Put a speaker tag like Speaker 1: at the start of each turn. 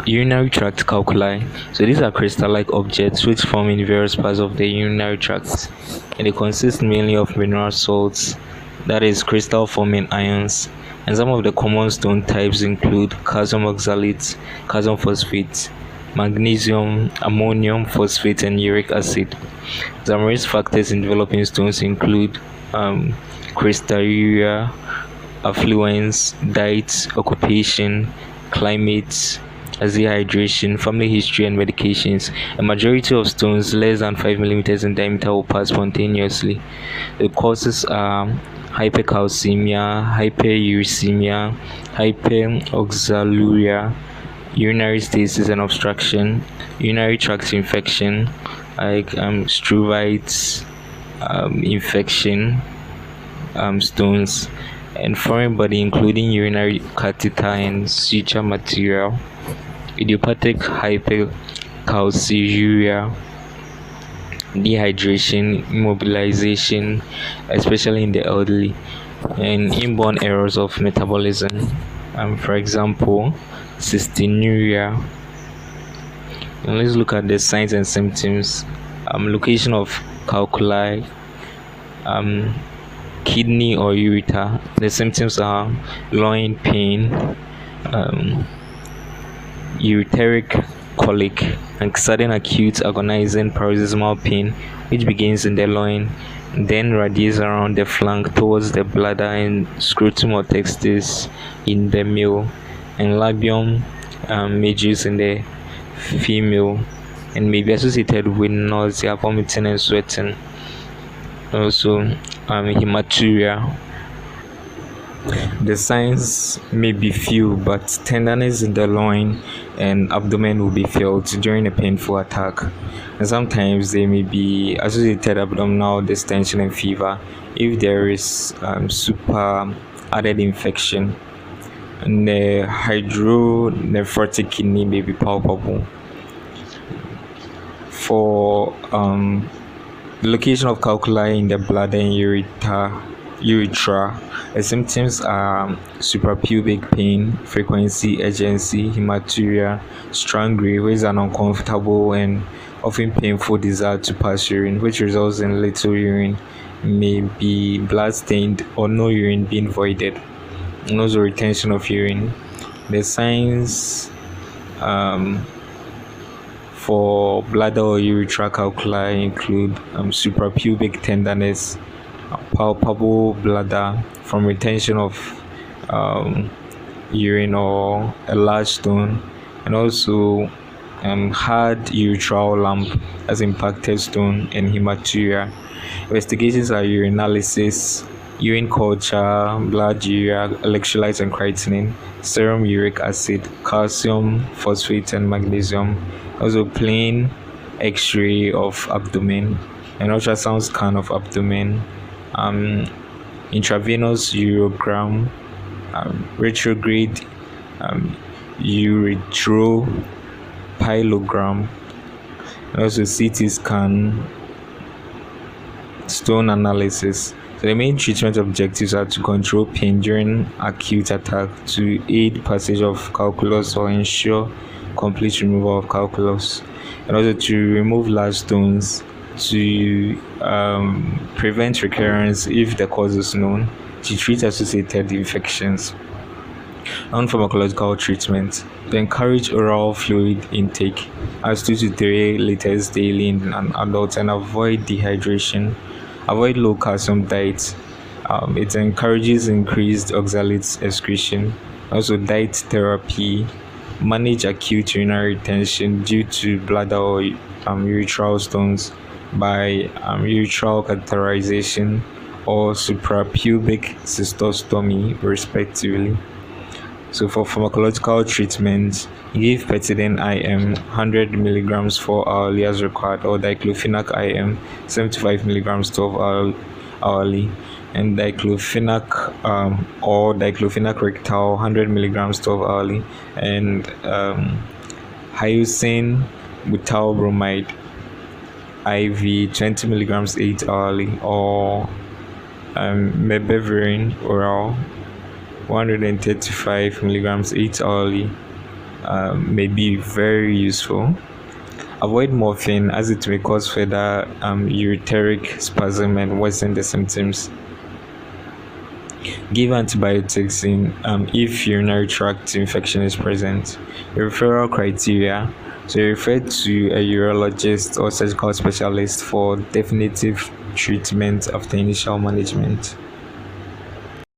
Speaker 1: Urinary tract calculi. So these are crystal-like objects which form in various parts of the urinary tract, and they consist mainly of mineral salts, that is, crystal-forming ions. And some of the common stone types include calcium oxalate, calcium phosphate, magnesium, ammonium phosphate, and uric acid. Some risk factors in developing stones include crystalluria, affluence, diet, occupation, climate, as dehydration, family history, and medications. A majority of stones less than 5 millimeters in diameter will pass spontaneously. The causes are hypercalcemia, hyperuricemia, hyperoxaluria, urinary stasis and obstruction, urinary tract infection like struvite infection, stones, and foreign body including urinary catheter and suture material, idiopathic hypercalciuria, dehydration, immobilization, especially in the elderly, and inborn errors of metabolism. For example, cystinuria. And let's look at the signs and symptoms. Location of calculi, kidney or ureter. The symptoms are loin pain, ureteric colic, and sudden acute agonizing paroxysmal pain, which begins in the loin, then radiates around the flank towards the bladder and scrotum or testis in the male, and labium majus in the female, and may be associated with nausea, vomiting, and sweating. Also, hematuria. The signs may be few, but tenderness in the loin and abdomen will be felt during a painful attack, and sometimes they may be associated abdominal distension and fever if there is super added infection, and the hydronephrotic kidney may be palpable. For the location of calculi in the bladder and urethra, the symptoms are suprapubic pain, frequency, urgency, hematuria, strangry, which is an uncomfortable and often painful desire to pass urine, which results in little urine, may be blood stained or no urine being voided, and also retention of urine. The signs for bladder or urethra calculi include suprapubic tenderness, palpable bladder from retention of urine or a large stone, and also hard urethral lump as impacted stone, and hematuria. Investigations are urinalysis, urine culture, blood urea, electrolytes and creatinine, serum uric acid, calcium, phosphate, and magnesium. Also plain X-ray of abdomen, an ultrasound scan of abdomen, intravenous urogram, retrograde urethropyelogram, and also CT scan, stone analysis. So the main treatment objectives are to control pain during acute attack, to aid passage of calculus or ensure complete removal of calculus, and also to remove large stones, to prevent recurrence if the cause is known, to treat associated infections. Non-pharmacological treatment: to encourage oral fluid intake as 2 to 3 liters daily in an adult, and avoid dehydration. Avoid low calcium diet. It encourages increased oxalate excretion. Also, diet therapy. Manage acute urinary retention due to bladder or urethral stones by urethral catheterization or suprapubic cystostomy, respectively. So for pharmacological treatment, give Petidin IM 100 milligrams 4 hourly as required, or diclofenac IM 75 milligrams 12 hourly, and diclofenac or diclofenac rectal 100 milligrams 12 hourly, and hyoscine butyl bromide IV 20 milligrams 8 hourly, or mebeverine oral 135 milligrams 8 hourly, may be very useful. Avoid morphine as it may cause further ureteric spasm and worsen the symptoms. Give antibiotics in if urinary tract infection is present. Referral criteria. So refer to a urologist or surgical specialist for definitive treatment after initial management.